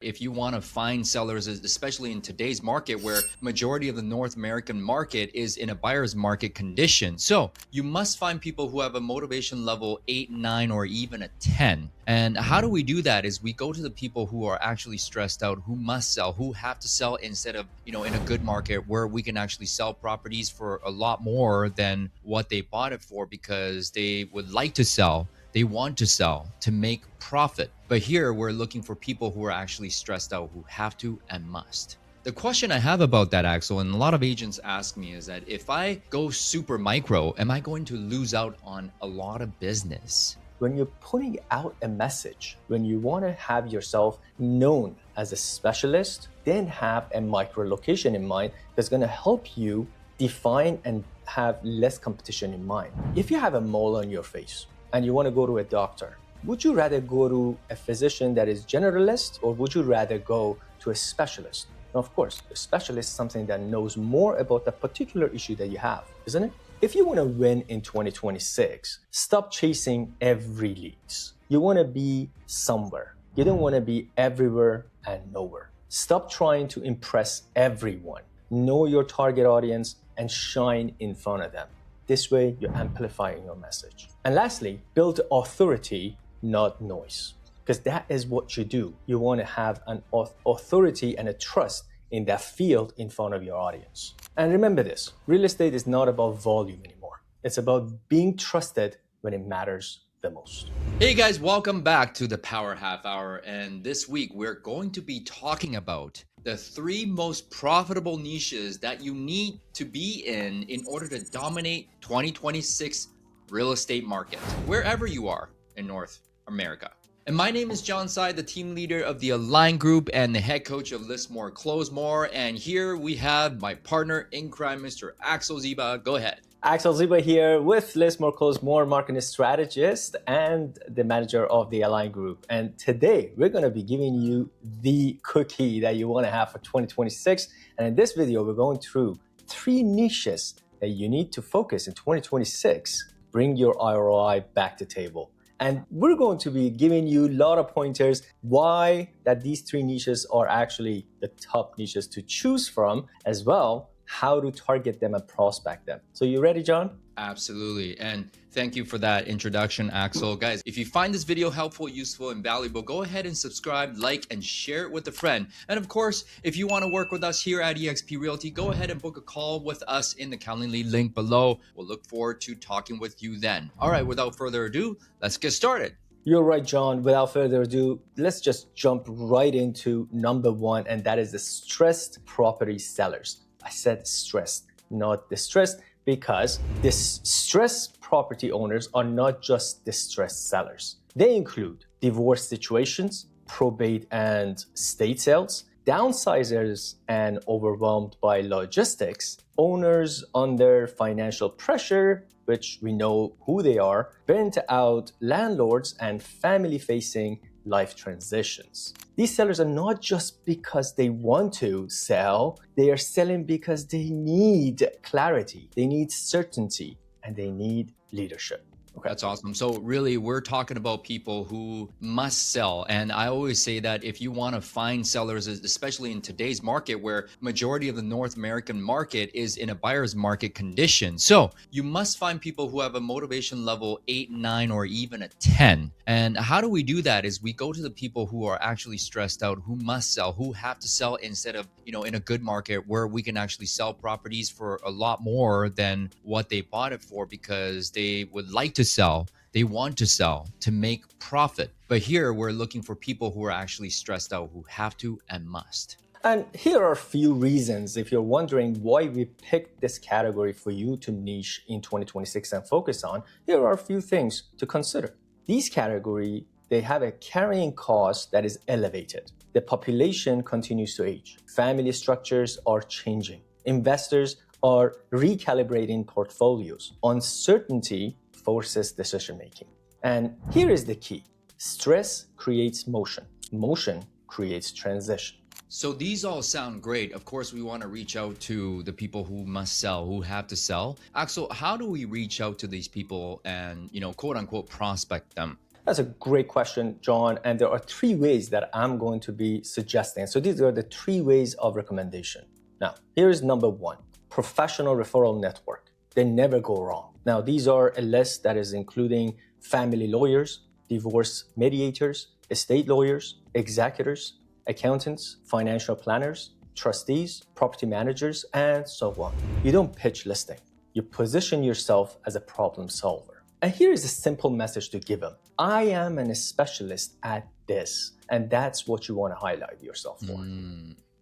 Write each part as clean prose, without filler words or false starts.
If you want to find sellers, especially in today's market where majority of the North American market is in a buyer's market condition. So you must find people who have a motivation level 8, 9, or even a 10. And how do we do that is we go to the people who are actually stressed out, who must sell, who have to sell instead of, in a good market where we can actually sell properties for a lot more than what they bought it for because they would like to sell. They want to sell to make profit. But here we're looking for people who are actually stressed out, who have to and must. The question I have about that, Axel, and a lot of agents ask me is that if I go super micro, am I going to lose out on a lot of business? When you're putting out a message, when you want to have yourself known as a specialist, then have a micro location in mind that's going to help you define and have less competition in mind. If you have a mole on your face, and you want to go to a doctor, would you rather go to a physician that is generalist or would you rather go to a specialist? Now, of course, a specialist is something that knows more about the particular issue that you have, isn't it? If you want to win in 2026, stop chasing every leads. You want to be somewhere. You don't want to be everywhere and nowhere. Stop trying to impress everyone. Know your target audience and shine in front of them. This way, you're amplifying your message. And lastly, build authority, not noise, because that is what you do. You want to have an authority and a trust in that field in front of your audience. And remember this, real estate is not about volume anymore. It's about being trusted when it matters the most. Hey guys, welcome back to the Power Half Hour. And this week, we're going to be talking about the 3 most profitable niches that you need to be in order to dominate 2026 real estate market, wherever you are in North America. And my name is Tsai, the team leader of the Align Group and the head coach of List More, Close More. And here we have my partner in crime, Mr. Axel Ziba. Go ahead. Axel Ziba here with List More, Close More, marketing strategist and the manager of the Align Group. And today we're going to be giving you the cookie that you want to have for 2026. And in this video, we're going through 3 niches that you need to focus in 2026. Bring your ROI back to table. And we're going to be giving you a lot of pointers why that these 3 niches are actually the top niches to choose from, as well how to target them and prospect them. So you ready, John? Absolutely. And thank you for that introduction, Axel. Guys, if you find this video helpful, useful, and valuable, go ahead and subscribe, like, and share it with a friend. And of course, if you want to work with us here at eXp Realty, go ahead and book a call with us in the Calendly link below. We'll look forward to talking with you then. All right, without further ado, let's get started. You're right, John. Without further ado, let's just jump right into number 1, and that is the stressed property sellers. I said stressed, not distressed, because this stressed property owners are not just distressed sellers. They include divorce situations, probate and estate sales, downsizers and overwhelmed by logistics, owners under financial pressure, which we know who they are, burnt out landlords, and family-facing life transitions. These sellers are not just because they want to sell, they are selling because they need clarity, they need certainty, and they need leadership. Okay. That's awesome. So really, we're talking about people who must sell. And I always say that if you want to find sellers, especially in today's market where majority of the North American market is in a buyer's market condition. So you must find people who have a motivation level 8, 9, or even a 10. And how do we do that is we go to the people who are actually stressed out, who must sell, who have to sell instead of, in a good market where we can actually sell properties for a lot more than what they bought it for because they would like to sell. They want to sell to make profit. But here we're looking for people who are actually stressed out, who have to and must. And here are a few reasons if you're wondering why we picked this category for you to niche in 2026 and focus on. Here are a few things to consider. These categories, they have a carrying cost that is elevated. The population continues to age. Family structures are changing. Investors are recalibrating portfolios. Uncertainty forces decision making. And here is the key. Stress creates motion. Motion creates transition. So these all sound great. Of course, we want to reach out to the people who must sell, who have to sell. Axel, how do we reach out to these people and, quote unquote, prospect them? That's a great question, John. And there are three ways that I'm going to be suggesting. So these are the three ways of recommendation. Now, here's number one, professional referral network. They never go wrong. Now, these are a list that is including family lawyers, divorce mediators, estate lawyers, executors, accountants, financial planners, trustees, property managers, and so on. You don't pitch listing. You position yourself as a problem solver. And here is a simple message to give them. I am a specialist at this, and that's what you want to highlight yourself for.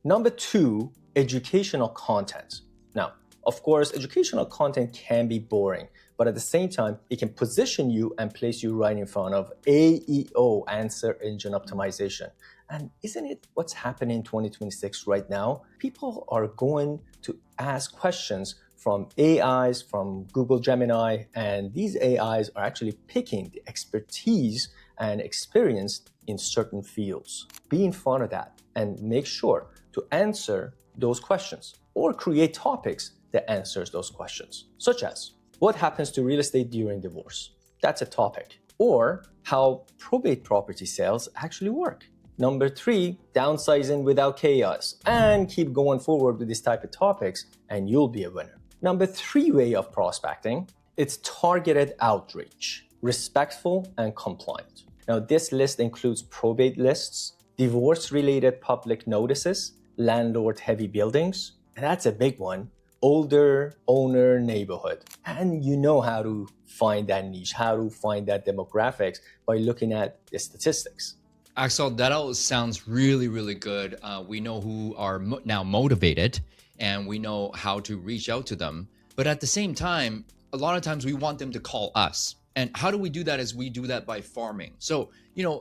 Number two, educational content. Now, of course, educational content can be boring, but at the same time, it can position you and place you right in front of AEO, answer engine optimization. And isn't it what's happening in 2026 right now? People are going to ask questions from AIs, from Google Gemini, and these AIs are actually picking the expertise and experience in certain fields. Be in front of that and make sure to answer those questions or create topics that answers those questions, such as what happens to real estate during divorce? That's a topic. Or how probate property sales actually work. Number three, downsizing without chaos, and keep going forward with this type of topics and you'll be a winner. Number three way of prospecting, it's targeted outreach, respectful and compliant. Now this list includes probate lists, divorce-related public notices, landlord-heavy buildings, and that's a big one, older owner neighborhood. And you know how to find that niche, how to find that demographics by looking at the statistics. Axel, that all sounds really, really good. We know who are now motivated and we know how to reach out to them. But at the same time, a lot of times we want them to call us. And how do we do that is we do that by farming. So,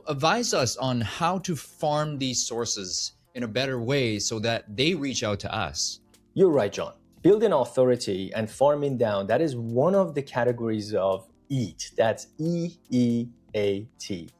advise us on how to farm these sources in a better way so that they reach out to us. You're right, John. Building authority and farming down, that is one of the categories of EAT. That's EEAT,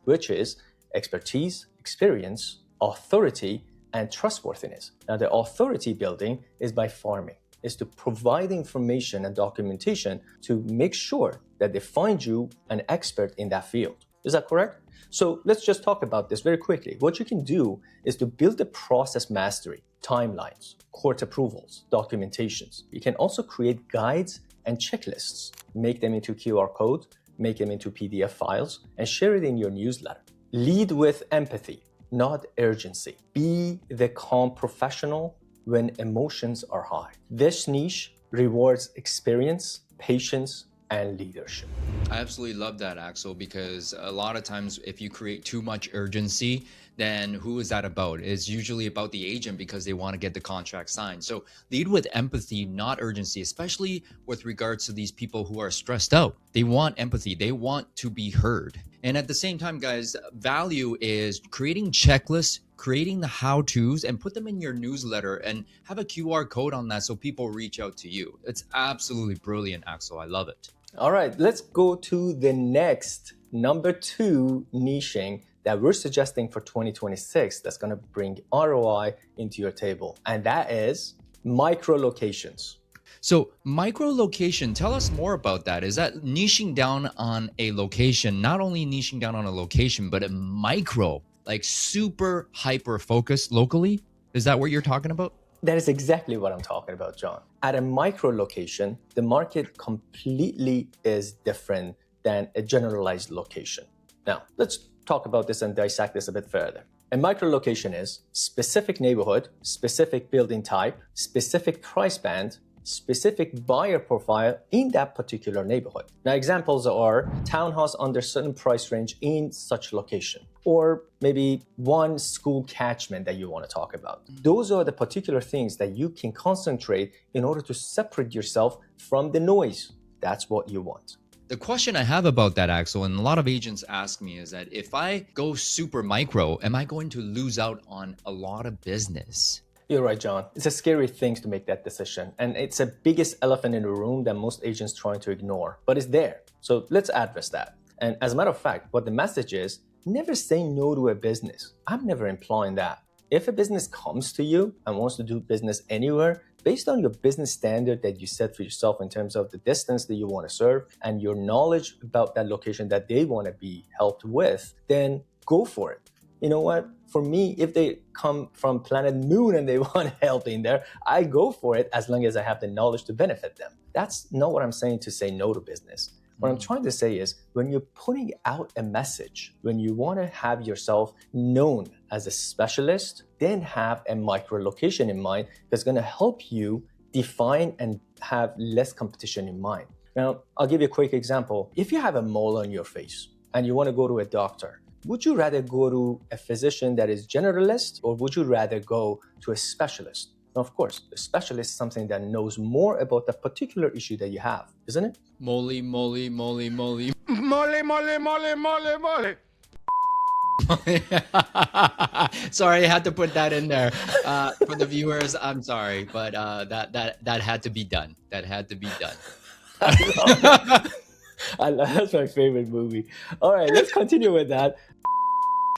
which is expertise, experience, authority, and trustworthiness. Now, the authority building is by farming, is to provide information and documentation to make sure that they find you an expert in that field. Is that correct? So let's just talk about this very quickly. What you can do is to build a process mastery, timelines, court approvals, documentations. You can also create guides and checklists, make them into QR code, make them into PDF files, and share it in your newsletter. Lead with empathy, not urgency. Be the calm professional when emotions are high. This niche rewards experience, patience, and leadership. I absolutely love that, Axel, because a lot of times if you create too much urgency, then who is that about? It's usually about the agent because they want to get the contract signed. So lead with empathy, not urgency, especially with regards to these people who are stressed out. They want empathy. They want to be heard. And at the same time, guys, value is creating checklists, creating the how-tos, and put them in your newsletter and have a QR code on that so people reach out to you. It's absolutely brilliant, Axel. I love it. All right, let's go to the next number two niching that we're suggesting for 2026 that's going to bring ROI into your table, and that is micro locations. So micro location, tell us more about that. Is that niching down on a location, not only niching down on a location, but a micro, like super hyper focused locally? Is that what you're talking about? That is exactly what I'm talking about, John. At a micro location, the market completely is different than a generalized location. Now, let's talk about this and dissect this a bit further. A micro location is specific neighborhood, specific building type, specific price band, specific buyer profile in that particular neighborhood. Now, examples are townhouse under certain price range in such location, or maybe one school catchment that you want to talk about. Those are the particular things that you can concentrate in order to separate yourself from the noise. That's what you want. The question I have about that, Axel, and a lot of agents ask me is that if I go super micro, am I going to lose out on a lot of business? You're right, John. It's a scary thing to make that decision. And it's the biggest elephant in the room that most agents trying to ignore, but it's there. So let's address that. And as a matter of fact, what the message is, never say no to a business. I'm never implying that. If a business comes to you and wants to do business anywhere, based on your business standard that you set for yourself in terms of the distance that you want to serve and your knowledge about that location that they want to be helped with, then go for it. You know what? For me, if they come from planet Moon and they want help in there, I go for it as long as I have the knowledge to benefit them. That's not what I'm saying to say no to business. What I'm trying to say is when you're putting out a message, when you want to have yourself known as a specialist, then have a micro location in mind that's going to help you define and have less competition in mind. Now, I'll give you a quick example. If you have a mole on your face and you want to go to a doctor, would you rather go to a physician that is generalist or would you rather go to a specialist? Now, of course, the specialist is something that knows more about the particular issue that you have, isn't it? Moly, moly, moly, moly. Mole, mole, mole, mole, mole. Sorry, I had to put that in there for the viewers. I'm sorry, but that had to be done. That had to be done. That's my favorite movie. All right, let's continue with that.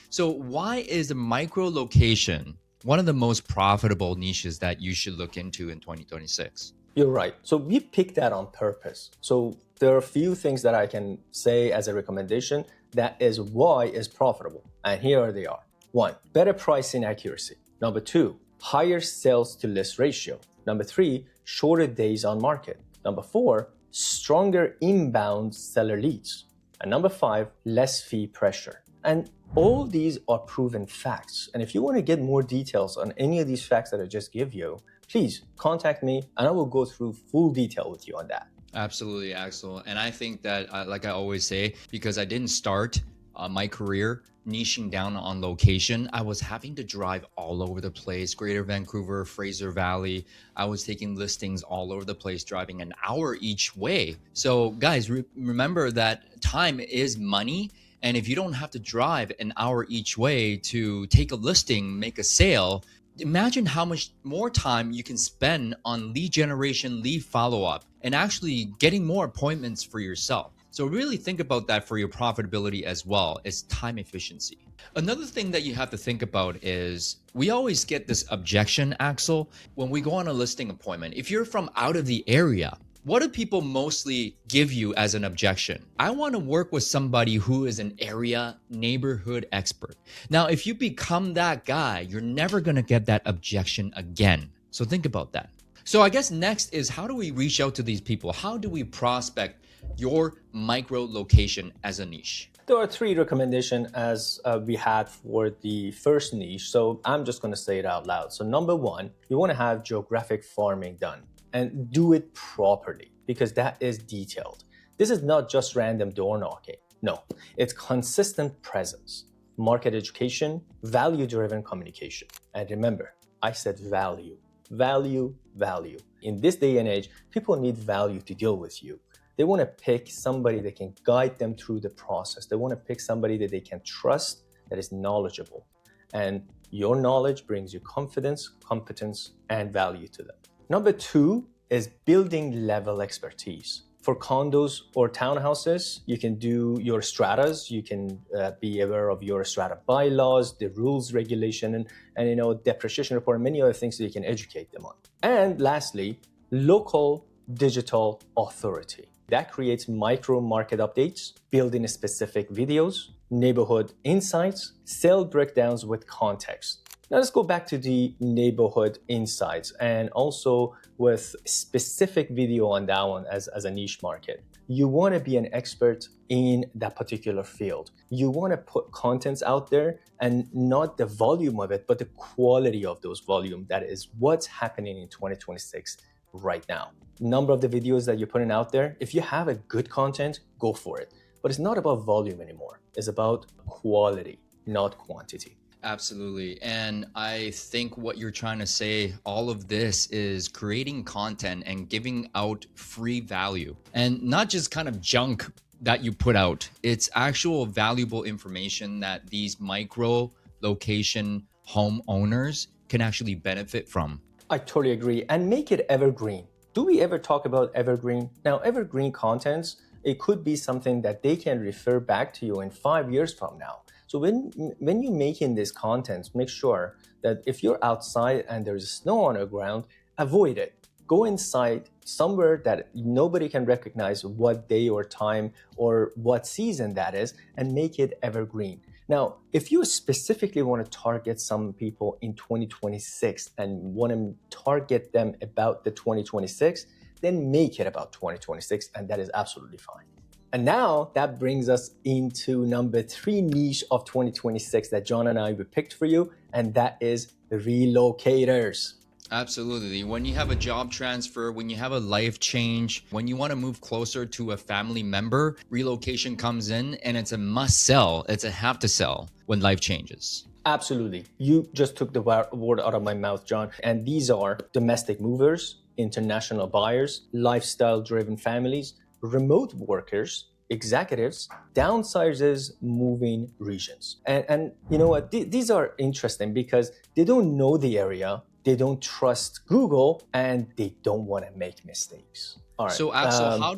So why is micro location one of the most profitable niches that you should look into in 2026? You're right. So we picked that on purpose. So there are a few things that I can say as a recommendation that is why it's profitable. And here they are. 1, better pricing accuracy. Number 2, higher sales to list ratio. Number 3, shorter days on market. Number 4, stronger inbound seller leads. And number 5, less fee pressure. And all these are proven facts. And if you want to get more details on any of these facts that I just give you, please contact me and I will go through full detail with you on that. Absolutely, Axel. And I think that, like I always say, because I didn't start my career niching down on location, I was having to drive all over the place, Greater Vancouver, Fraser Valley. I was taking listings all over the place, driving an hour each way. So guys, remember that time is money. And if you don't have to drive an hour each way to take a listing, make a sale, imagine how much more time you can spend on lead generation, lead follow-up, and actually getting more appointments for yourself. So really think about that for your profitability as well as time efficiency. Another thing that you have to think about is we always get this objection, Axel, when we go on a listing appointment. If you're from out of the area, what do people mostly give you as an objection? I want to work with somebody who is an area neighborhood expert. Now, if you become that guy, you're never going to get that objection again. So think about that. So I guess next is how do we reach out to these people? How do we prospect your micro location as a niche? There are 3 recommendations as we had for the first niche. So I'm just going to say it out loud. So number 1, you want to have geographic farming done. And do it properly because that is detailed. This is not just random door knocking. No, it's consistent presence, market education, value-driven communication. And remember, I said value, value, value. In this day and age, people need value to deal with you. They want to pick somebody that can guide them through the process. They want to pick somebody that they can trust, that is knowledgeable. And your knowledge brings you confidence, competence, and value to them. Number 2 is building level expertise. For condos or townhouses, you can do your stratas. You can be aware of your strata bylaws, the rules, regulation, and depreciation report, and many other things that you can educate them on. And lastly, local digital authority. That creates micro market updates, building specific videos, neighborhood insights, sale breakdowns with context. Now let's go back to the neighborhood insights and also with specific video on that one as a niche market. You want to be an expert in that particular field. You want to put contents out there and not the volume of it, but the quality of those volume. That is what's happening in 2026 right now. Number of the videos that you're putting out there, if you have a good content, go for it. But it's not about volume anymore. It's about quality, not quantity. Absolutely. And I think what you're trying to say, all of this is creating content and giving out free value and not just kind of junk that you put out. It's actual valuable information that these micro location homeowners can actually benefit from. I totally agree. And make it evergreen. Do we ever talk about evergreen? Now, evergreen contents, it could be something that they can refer back to you in 5 years from now. So when you're making this content, make sure that if you're outside and there's snow on the ground, avoid it. Go inside somewhere that nobody can recognize what day or time or what season that is, and make it evergreen. Now, if you specifically want to target some people in 2026 and want to target them about the 2026, then make it about 2026, and that is absolutely fine. And now that brings us into number 3 niche of 2026 that John and I picked for you, and that is relocators. Absolutely. When you have a job transfer, when you have a life change, when you want to move closer to a family member, relocation comes in and it's a must sell. It's a have to sell when life changes. Absolutely. You just took the word out of my mouth, John. And these are domestic movers, international buyers, lifestyle-driven families, remote workers, executives, downsizers, moving regions. And you know what? These are interesting because they don't know the area, they don't trust Google, and they don't want to make mistakes. All right. So Axel, how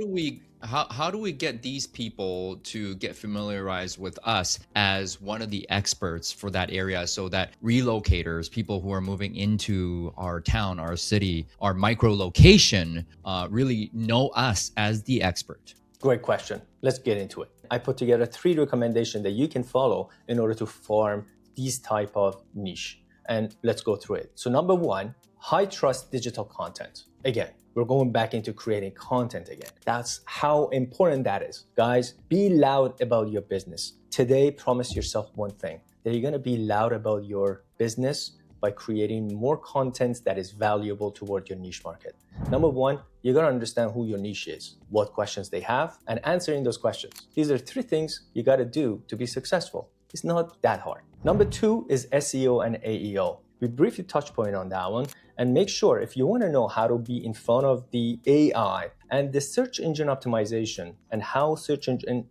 do we get these people to get familiarized with us as one of the experts for that area, so that relocators, people who are moving into our town, our city, our micro location, really know us as the expert? Great question. Let's get into it. I put together 3 recommendations that you can follow in order to farm these type of niche. And let's go through it. So number 1, high trust digital content. Again, we're going back into creating content again. That's how important that is. Guys, be loud about your business. Today, promise yourself one thing, that you're gonna be loud about your business by creating more content that is valuable toward your niche market. Number 1, you gotta understand who your niche is, what questions they have, and answering those questions. These are 3 things you gotta do to be successful. It's not that hard. Number 2 is SEO and AEO. We briefly touched point on that one, and make sure if you want to know how to be in front of the AI and the search engine optimization and how search engine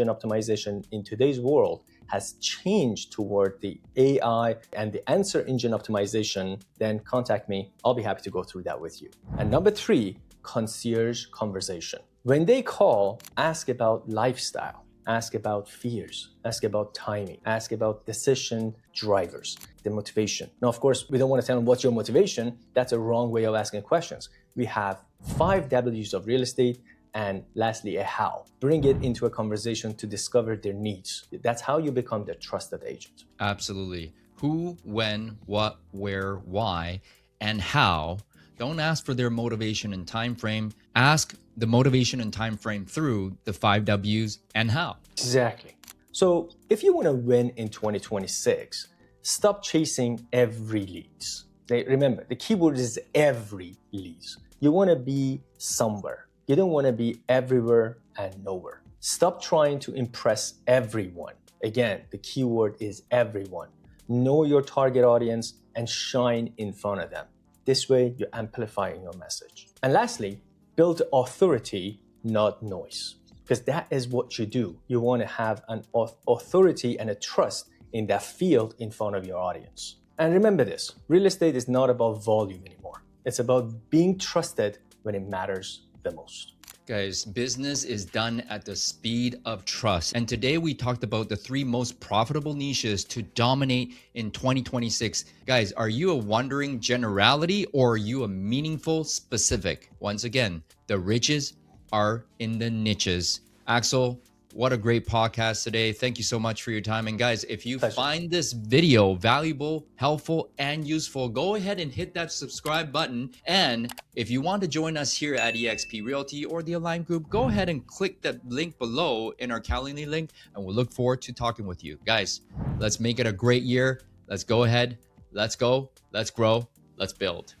optimization in today's world has changed toward the AI and the answer engine optimization, then contact me. I'll be happy to go through that with you. And number 3, concierge conversation. When they call, ask about lifestyle. Ask about fears, ask about timing, ask about decision drivers, the motivation. Now, of course, we don't want to tell them what's your motivation. That's a wrong way of asking questions. We have 5 W's of real estate, and lastly, a how. Bring it into a conversation to discover their needs. That's how you become the trusted agent. Absolutely. Who, when, what, where, why, and how. Don't ask for their motivation and time frame. Ask the motivation and time frame through the 5 W's and how. Exactly. So if you want to win in 2026, stop chasing every leads. Remember, the keyword is every leads. You want to be somewhere. You don't want to be everywhere and nowhere. Stop trying to impress everyone. Again, the keyword is everyone. Know your target audience and shine in front of them. This way, you're amplifying your message. And lastly, build authority, not noise, because that is what you do. You want to have an authority and a trust in that field in front of your audience. And remember this, real estate is not about volume anymore. It's about being trusted when it matters the most. Guys, business is done at the speed of trust. And today we talked about the 3 most profitable niches to dominate in 2026. Guys, are you a wandering generality or are you a meaningful specific? Once again, the riches are in the niches. Axel, what a great podcast today. Thank you so much for your time. And guys, if you find this video valuable, helpful, and useful, go ahead and hit that subscribe button. And if you want to join us here at eXp Realty or the Align Group, go ahead and click that link below in our Calendly link, and we'll look forward to talking with you. Guys, let's make it a great year. Let's go ahead. Let's go. Let's grow. Let's build.